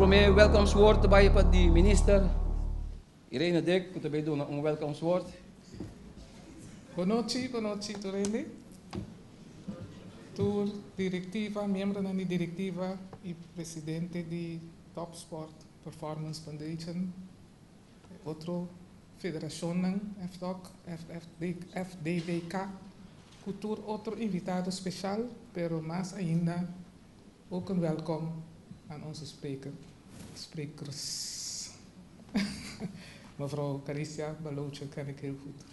Voor mij welkomstwoord bij de minister Irene Dijk. Moeten wij doen een welkomstwoord. Boa noite, Torende. Tur directiva, membro da directiva e presidente de Top Sport Performance Foundation, outro federação, FDVK, cultura, outro invitado especial, pero mais ainda, ook een welkom aan onze sprekers. Mevrouw Caricia Balootje ken ik heel goed.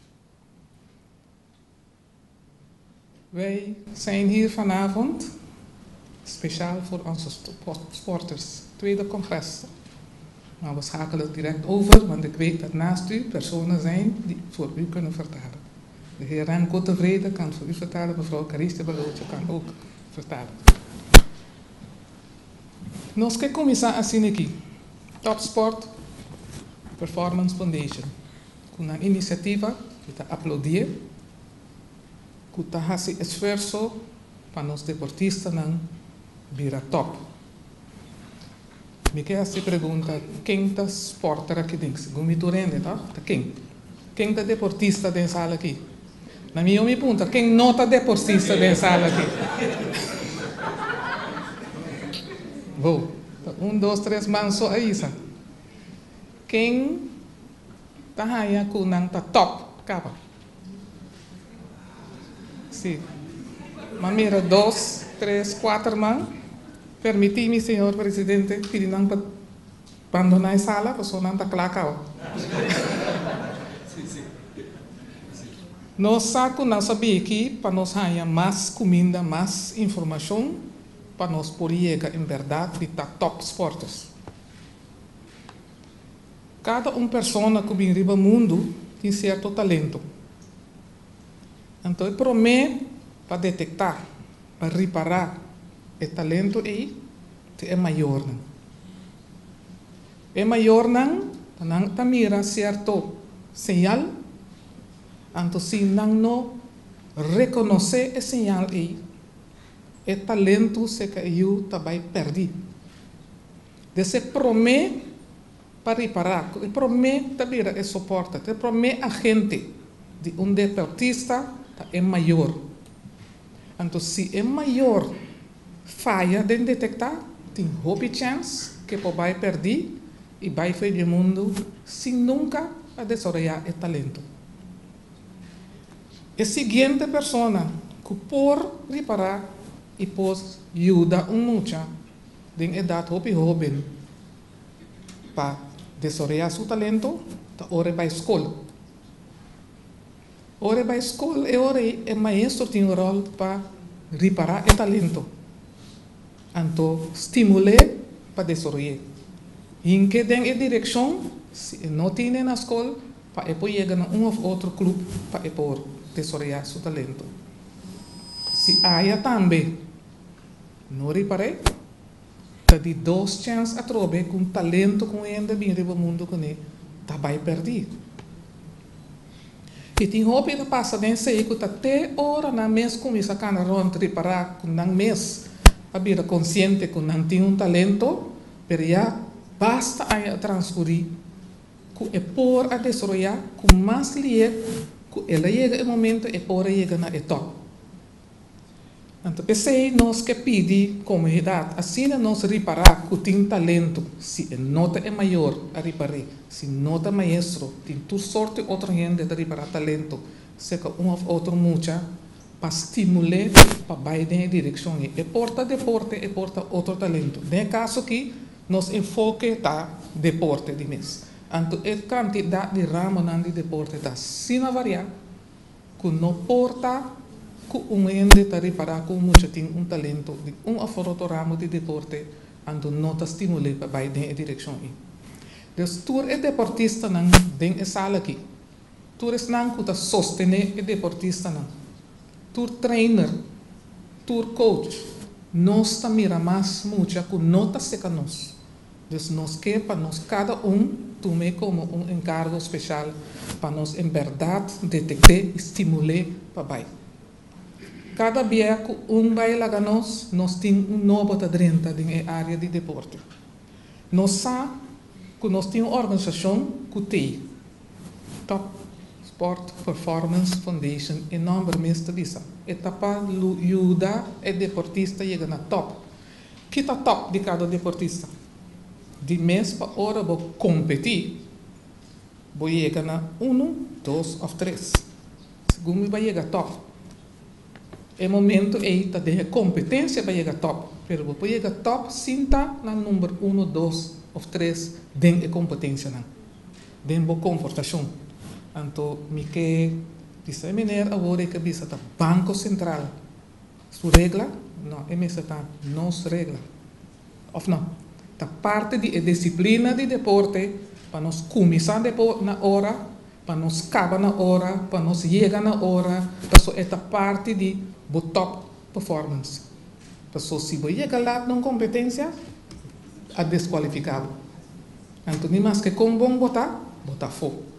Wij zijn hier vanavond speciaal voor onze sporters, tweede congres. Maar we schakelen direct over, want ik weet dat naast u personen zijn die voor u kunnen vertalen. De heer Remco Tevreden kan voor u vertalen, mevrouw Caricia Balootje kan ook vertalen. Nós que começar assim aqui, Top Sport Performance Foundation, com uma iniciativa que está aplaudir, que está fazendo esforço para os deportistas não virar top. Me quer se pergunta quem está sporter aqui dentro, segundo me turende, tá? Quem está deportista dentro sala aqui? Na minha me pergunta quem não está deportista dentro sala aqui? Vou. 1, 2, 3 manso aí, sa. Quem tá aí com nang tá top, capa. Sim. Mamira 2, 3, 4 man. Permiti-me, senhor presidente, pedir nang para abandonar a sala, porque só não tá clacao. Nós saco não sabia aqui para nós ganhar mais comida, mais informação, para nós poder chegar em verdade de top sporters. Cada pessoa que vem no mundo tem certo talento. Então, eu prometo para detectar, para reparar o talento aí, é maior. É maior não mira certo sinal, então se não reconhecer esse sinal aí, o talento se caiu também perdi. Desse promete para reparar, promete também é suporte, promete a gente de deportista é maior. Então se é maior falha de detectar, tem hobby chance que vai perder e vai fazer o mundo se nunca a desenvolver o talento. A seguinte pessoa que por reparar e pos ajuda muito de idade jovem para desenvolver seu talento, tá hora vai escola. Hora vai escola é hora é maestro tem um rol para reparar o talento. Então, estimular para desenvolver. Em que tem a direção, se não tem na escola, para depois chegar a ou outro clube para depois desenvolver seu talento. Se há também não reparei, que de 2 chances a trocar com talento com ainda bem no mundo que nem tá vai perder. E tem roupa que passa dentro sei que até hora na mês começa a cana ronda reparar com na mês a vida consciente que não tem talento, pero já basta a transferir que é por a desenvolver com mais lié que ela chega o momento é por chegar na top. Então, pensei nós que pedir comunidade, assim nós reparar que tem talento, se a nota é maior a reparar, se nota maestro, tem toda sorte de outra gente de reparar talento, se que ou outro mucha, para estimular, para vai na direção, é porta deporte, é porta outro talento. No caso aqui, nós enfoque tá deporte de mês. Então, a quantidade de ramo de deporte está sem variar, que não porta que ende está reparar que muito tem talento de outro ramo de deporte, então não está estimulado para vai na direção. Então, tu é deportista não tem essa sala aqui. Tu é não que está sostener o deportista não. Tu trainer, tu coach, nós está mira mais muito que não está seca nós. Então, nós quer para nós cada tome como encargo especial para nós em verdade detectar e estimular para vai. Cada dia que vai lá nós temos novo talento na área de deporte. Nós sabemos que nós temos uma organização que tem Top Sport Performance Foundation em nome do mês de visa. Etapa ajuda o deportista a chegar na top. Que está top de cada deportista? De mês para hora vou competir, vou chegar na 1, 2 ou 3. Segundo vai chegar top. É momento aí tá de competência para chegar top. Pero vou chegar top sinta na número 1, 2 ou 3 dentro da competência não. Dentro da comportação. Então, me que disse mineiro agora que bisa tá Banco Central. Sua regra? Não, é mesmo tá nossa regra. Ou não? Tá parte de disciplina de deporte para nós começar na hora, para nós acabar na hora, para nós chegar na hora. Então, é parte de top performance. Então, se você chegar lá na competência, é desqualificado. Então, nem mais que com bom botar fogo.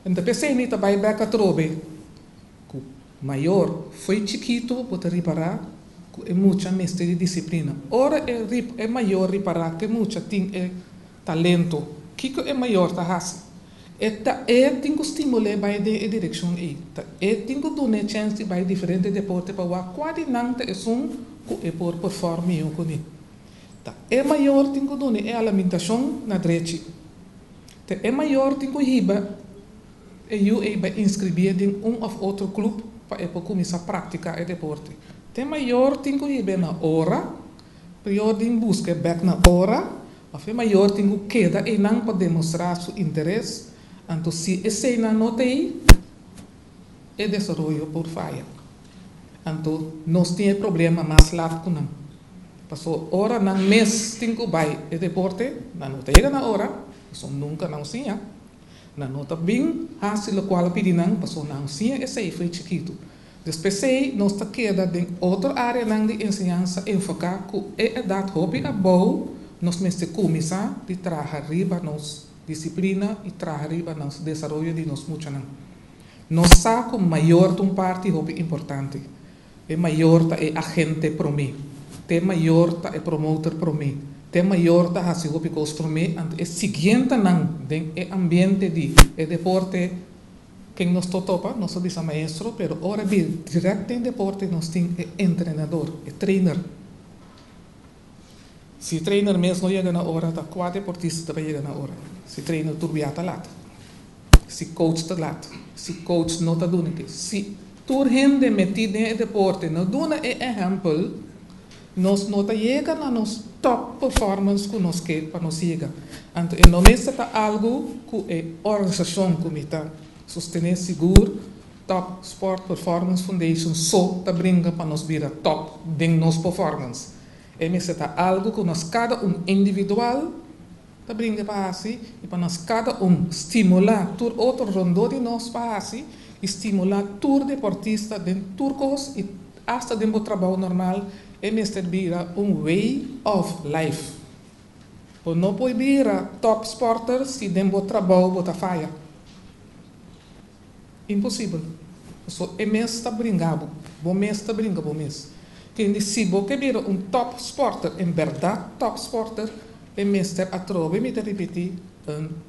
Então, pensei em trabalhar back a trobe. O maior foi chiquito, botar reparar, é muita mestre de disciplina. Ora é maior reparar que muita tem talento. Que é maior tá raça. Tem que estimular para a direção aí. Tem que dar chance para diferentes deportes para quase não ter que é por performar com ele. É maior tem que dar é alimentação na direita. É maior tem que riba eu vai inscrever em ou outro clube para começar a praticar o deporte. Tem maior tem que ir na hora, maior tem busca back na hora, ou maior tem que queda e não para demonstrar seu interesse. Então, se esse não tem, é desenvolvimento por falha. Então, nós temos problema mais lá com não. Passou hora na mês tem que vai o deporte, não chega na hora, isso nunca não sim. Na nota bem, assim, o qual pedinang passou não sim, esse aí foi chiquito. Depois nós está queda em outra área de ensinança enfocar que é a idade hobby a boa, nós mesmo começar de trabalhar riba nos disciplina e trabalhar riba nos desenvolvimento de nós muito não. Nós sabemos que maior de parte hobby importante, é maior é agente para mim, é maior é promotor para mim. Tem maior da hasi hopi costume é seguinte não den é ambiente de deporte que nós topa nós somos maestro pero ora bem direto em deporte nós tem treinador trainer se trainer mesmo chega na hora tá quatro deportista vai chegar na hora se trainer turbiata lá se coach tá lá se coach não tá dando que se tur gente metido em deporte não dona exemplo nós não chega na nos top performance que nós quer para nós chegar. Então, não é algo que a organização que está sostener seguro, Top Sport Performance Foundation só está brinca para nós virar top de nos performance. É algo que nós cada individual está brinca para assim e para nós cada estimular tur outro rondo de nós para assim estimular tur deportista de turcos e hasta de trabalho normal é vira way of life. Por não pode virar top sporter se dembo trabalho bota falha. Impossível. So é mesmo está brincando, bom mês está brincando, bom mês. Quem disse que vira top sporter, em verdade top sporter, é mesmo a trove me repetir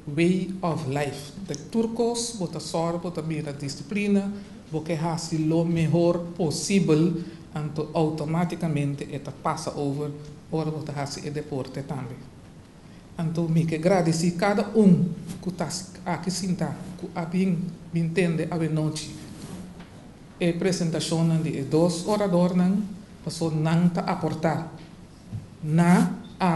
way of life. De turcos bota sorte, bota vira disciplina, porque faz o melhor possível. Então, automaticamente, ela passa over, ora você faz o deporte também. Então, me que agradecer cada que está aqui sentado, que entende a noite. A apresentação de dois oradores, passou não está aportar na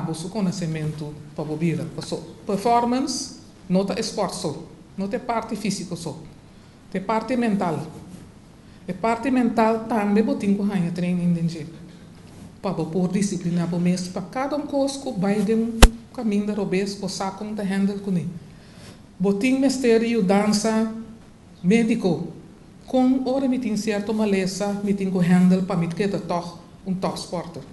o conhecimento para o vida. Passou performance, não está esforço, não tem parte física só, tem parte mental. A parte mental também botem com a training de para pôr disciplina para o mês para cada coisa que vai de caminho da robês para saco de handle com ele. Botem mistério dança médico com hora me tem certo maleza me tem que handle para me ter top sporter.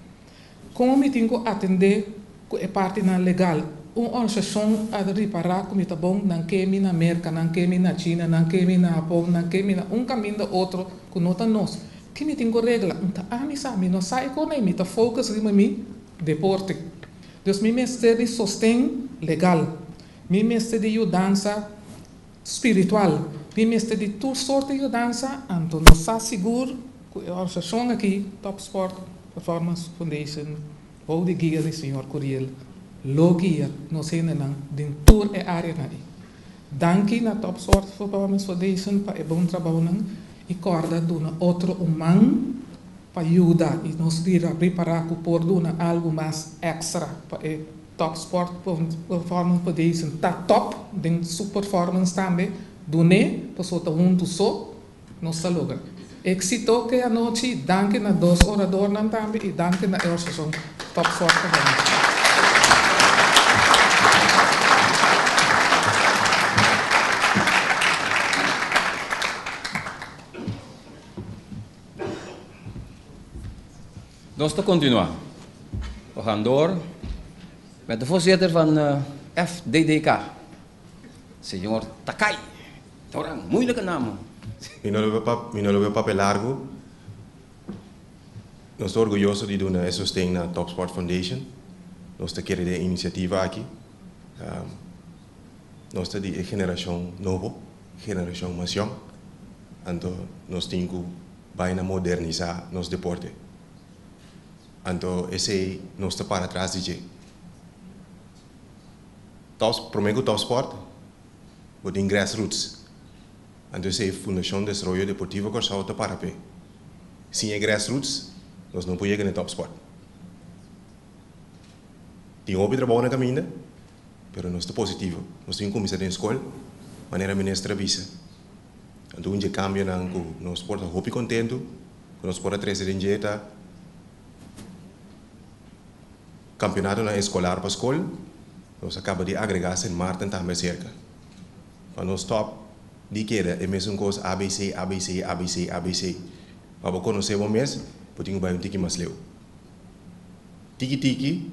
Como me tem que atender a parte na legal uma organização a reparar como está bom, não que me na América, não que me na China, não que me na Japão, não que me na caminho da outro, que não está nós. Que me tem que regra, me sabe, não sai com ele, me está focus em mim, deporte. Dus mi mestre de sostém legal, mi mestre de ajudança espiritual, mi mestre de toda sorte de ajudança, então nós está seguro que a organização aqui, Top Sport Performance Foundation, ou de guia do Sr. Curiel, lo guia nos heenan din tour e área na i. Danke na Top Sport Performance Foundation para o bom trabalho e corda de uma outra humana para ajudar e nos dirá preparar por algo mais extra para o Top Sport Performance Foundation tá top den super performance também do ne pessoa tá só nos logra. Éxito que a noite danke na dos oradores também e danke na organização Top Sport Performance. Nós te continuar. We gaan door met de voorzitter van FDDK, senhor Takai. Een moeilijke naam. Mi no lo veo papel largo. Nós estamos orgulhosos de dar esse sustento na Top Sport Foundation. Nós queremos de iniciativa aqui. Nós temos de geração nova, geração mais jovem. Então, nós temos que modernizar nosso deporte. Então, esse não está para trás de Prometo Top Sport, vou ter grassroots. Então, essa é a Fundação de Desenvolvimento Deportivo Corsal está para pé. Sem a grassroots, nós não podemos chegar no Top Sport. Tem um trabalho na caminho, mas nós estamos positivo. Nós temos começado na escola, maneira ministra visa. Então, um cambio nós podemos estar contente, nós podemos trazer dinheiro. Campeonato na escolar para a escola, nós acaba de agregar em Martin também cerca. Para nós top, de queda, é mesmo coisa ABC, ABC, ABC, ABC. Para conhecer o mês, podemos ir um tiki mais leu. Tiki,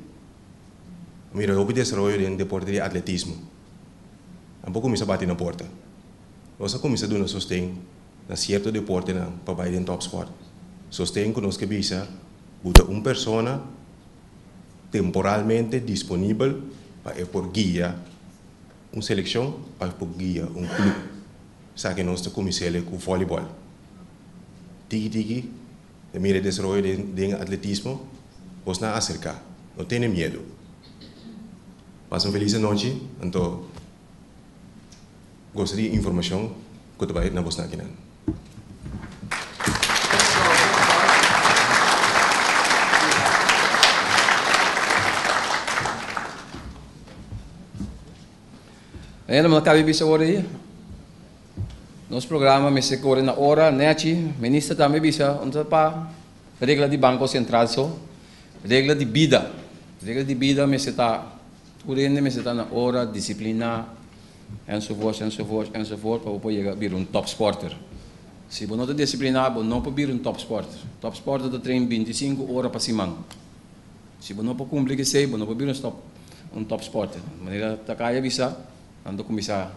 mira, o desenvolvimento em deporte de atletismo. Um pouco começa a bater na porta. Nós começa a dar sustento na certo deporte para ir em Top Sport. Sustento que nós que visa, buta uma pessoa temporalmente disponível para por guia uma seleção, para por guia um clube. Sabe que nós estamos começando com o voleibol. Tiki, de mira desenvolvimento de atletismo, nós não acercar, não tem medo. Passa uma feliz noite, então gostaria de informação que tu vai na vossa aqui. Ayan, mga kabibisa ori. Nosso programa me secure na hora, neti, ministra também bisa, onde pa regla de Banco Central so, regla de vida me seta, urende me seta na hora, disciplina, enzovoort, para poder vir top sporter. Se você não é disciplinado, não pode vir top sporter. Top sporter da treina 25 horas para cima. Se você não pode cumprir que sei, você não pode vir top sporter. De maneira que kaya bisa, ando começar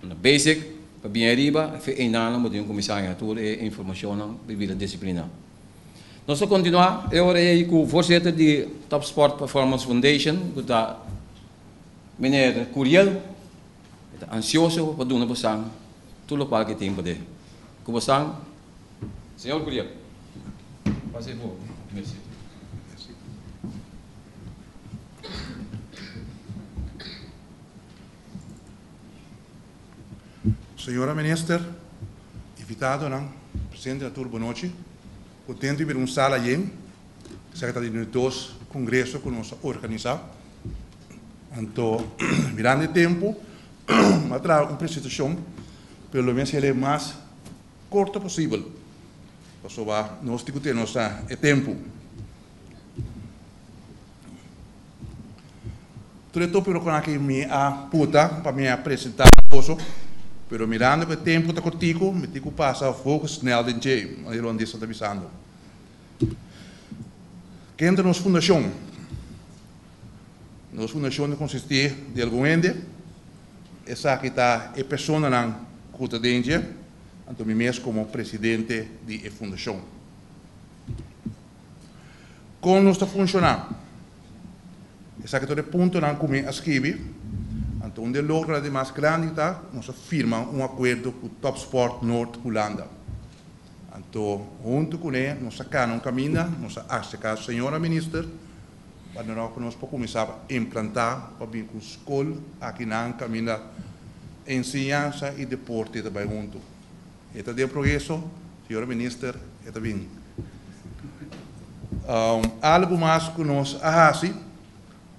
na basic, para bem arriba, e não podemos começar a toda a informação devido à disciplina. Nós vamos continuar, eu orei com o voorzitter de Top Sport Performance Foundation, que está meneer Curiel, está ansioso para doen na tudo o que tem para poder. Kubasang, senhor Curiel, passe por, merci. Senhora Minister, invitado, presidente da turma, boa noite. Contente de ver sala aí, secretário de dois congressos que nós organizamos. Então, mirando o tempo, vou trazer uma apresentação, pelo menos ele é mais curta possível. Para nós discutir nosso tempo. Tudo pelo que me aputa para me apresentar, pero mirando que o tempo está curtico, me digo passa fogo snel de dia, mas ele onde está avisando. Quem é a nossa fundação? Nossa fundação consiste de algum ente, essa que está a pessoa na cultura de Índia, então me mesmo como presidente da fundação. Como nós está funcionando? Essa que todo ponto não come a escrever. Então, onde logra de mais grande tá, nós firma acordo com o Top Sport Norte Holanda. Então, junto com ele, nós sacamos caminho, nós acha que a senhora ministra, para nós começar a implantar, para vir com a escola, aqui na caminho, ensinança e deporte também junto. Este é o progresso, senhora ministra, está bem. Algo mais que nós fazemos,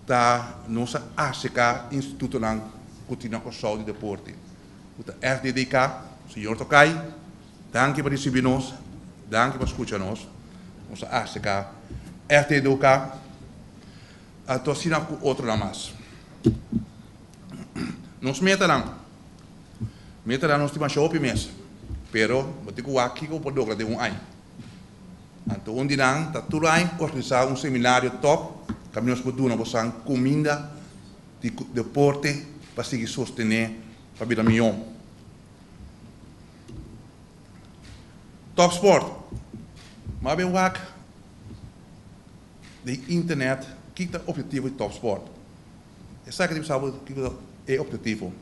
da nossa ACK, Instituto de Cultura e Saúde e Deporte. O FDDK, senhor Tokai, danke por receber-nos, danke por escutar-nos. Nossa ACK, FDDK, estou assinando com outro lá mais. Nós meterão nós temos shopping mês, pero vou ter que aqui com o produto de ano. Então, onde não, está tudo aí, organizar seminário top, caminhos por duna, você comida, de deporte, para seguir sostener, para a vida melhor. Top Sport. Maar bij WAC, de internet, kijk het objectief Top Sport. Ik zeg het sabe que é objetivo.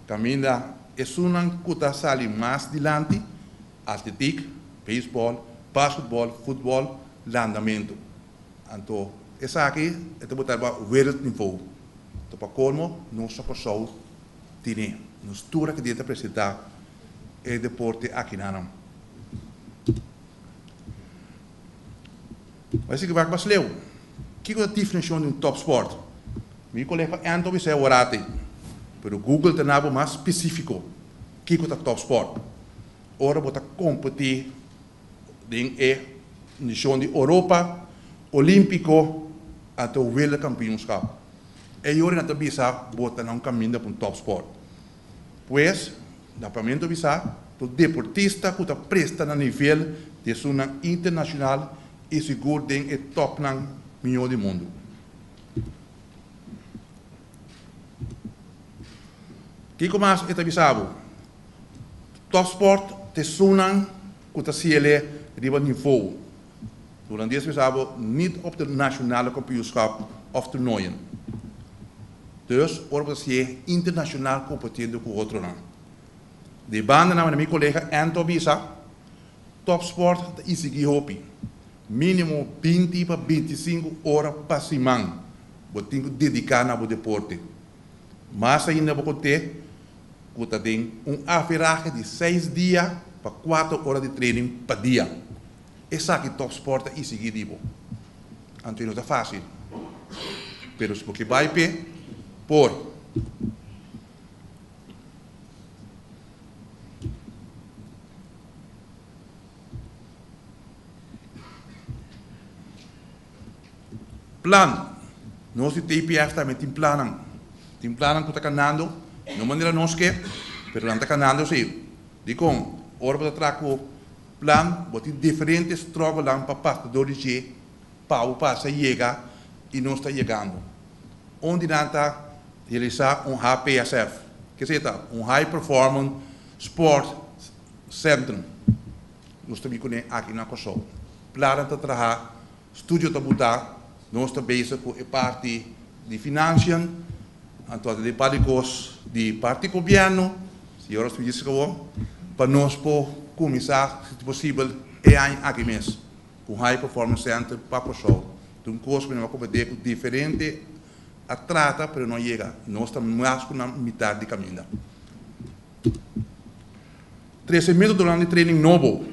Caminha é uma coisa sali mais dilante, atletic, beisebol, basquetebol, futebol, landamento. Então, essa aqui é para botar o wereldniveau. Então, para como, nós só pessoal tem, nós tudo que deve apresentar é deporte aqui na não. Mas se que vai para o que é a definição de top sport? Meu colega Anton disse orate, pero Google tem algo mais específico. Que é top sport? Ora bota competir em edição de Europa, Olímpico, até o Weltkampioenschap. E agora na bisa bota na caminho para top sport. Pois, na pamento bisa, o deportista que está presta na nível de uma internacional e seguro tem top na melhor do mundo. Que mais é avisado? Top sport te sunang kuta siele riba niveau. Durante deze avisado niet op de nationale kampioenschap of toernooien. Dus worden ze internationaal competeren com outro não. De banda na minha collega Anton Bisa, top sport da isigi hopi. Mínimo 20 para 25 horas por semana. Botinho dedicar na deporte. Mas ainda vou ter tem average de 6 dias para 4 horas de treino por dia. Essa aqui top sport é seguido. Então não é fácil. Pero se você vai por plan. Nosso TPF também tem plano. Tem plano que está canando. Não maneira nós que, pero não está canando sim. Digo, ora para trago plan, botar diferentes trocas lá para parte de para o passo chegar e não está chegando. Onde não está realizar HPSF, que seja High Performance Sport Center. Nós estamos aqui na Kosovo. Plano para trabalhar, estúdio para botar, nós estamos bezig com a parte de financiamento. Então, de palicos de parte governo, senhoras e senhores, para nós começar, se possível, aqui mesmo, com High Performance Center para o show. Então, coisa que nós vamos fazer diferente, a trata, mas não chega. Nós estamos mais com a metade do caminho. 13 meses durante o treino novo.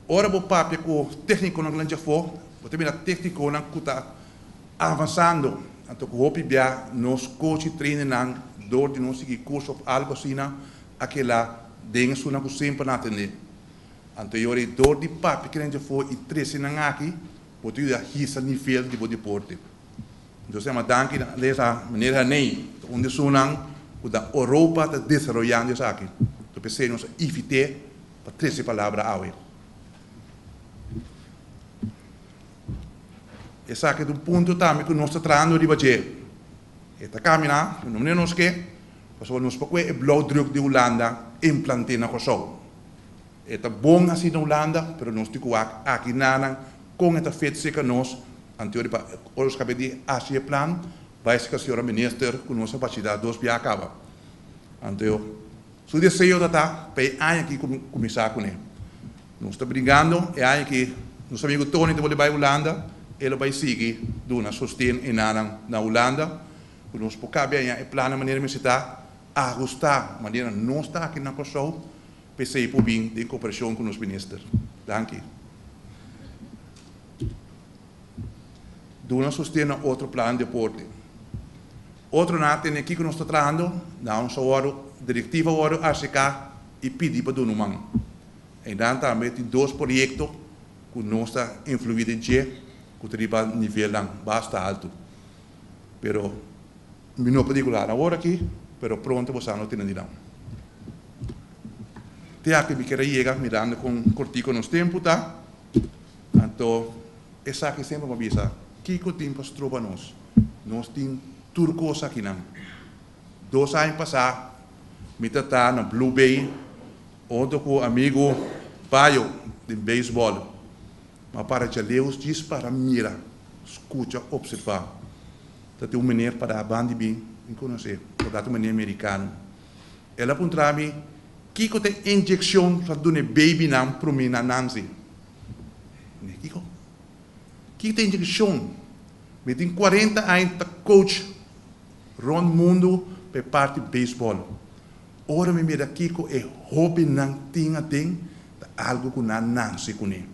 Ora, o papo com o técnico na grande for, o técnico que está avançando. Então, o hopi bia nos coach treinam door de nós seguir curso of algo assim, aquela dengue suna que sempre na atender. Então, eu door de papi que a gente foi e três na aqui, pode ir a hisa nível de deporte. Então, se chama danke dessa maneira nem onde sunang o da Europa está desenvolvendo isso aqui. Então, pensei nos IFT para três palavras awe. Essa aqui é um ponto também que nós estamos tratando de fazer. Esta caminha, não é nós que, nós vamos para o blauwdruk de Holanda implantar na Kosovo. É bom assim na Holanda, mas nós temos aqui na com esta feita que nós Anterior para os cabedi assim plan, vai ser que a senhora minister com nossa partida dos bia acaba. Anterior, se o desejo da tá, para aqui começar com ele. Nós estamos brigando, é que nosso amigo Tony de vai Holanda, ele vai seguir dona sostém na Holanda. Nós por cá bem é plano maneira me está ajustar maneira não está aqui na pessoa, pensei por bem de cooperação com os ministros. Danke. Dona sostém outro plano de deporte. Outro nada tem aqui que nós estamos trabalhando, não só a diretiva o ACK e pedir para dona mão. E dan também tem dois projetos que nós está influindo em que triba nível basta alto. Pero não particular agora aqui, pero pronto você não tem nada. Tem aqui que querer chegar mirando com cortico nos tempo tá. Então essa que sempre me avisa, que o tempo trova nós tem turcos aqui não. 2 anos passados, me tá na Blue Bay, onde com o amigo Paio de beisebol. Mas para que Deus diz para mira, escuta, observar. Tem um menino para a banda bem, não conhece, para um menino americano. Ela apontou-me que tem injeção para dar baby não para mim na Nancy. Que tem injeção? Me tem 40 anos de coach rond mundo para parte de beisebol. Ora me mira Kiko é hobby não tem algo que não Nancy com ele.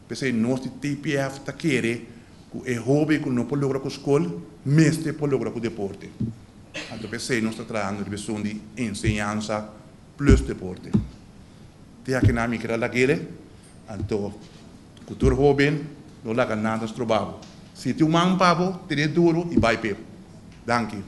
Pensei nós de TPF tá querer que é hobby que não pode lograr com a escola, mas pode lograr com o deporte. Então pensei nós está trabalhando de questão de ensinança plus deporte. Tem aqui na minha cara daquele, então cultura hobby não larga nada de trabalho. Se tem um man pavo, tem duro e vai per. Danke.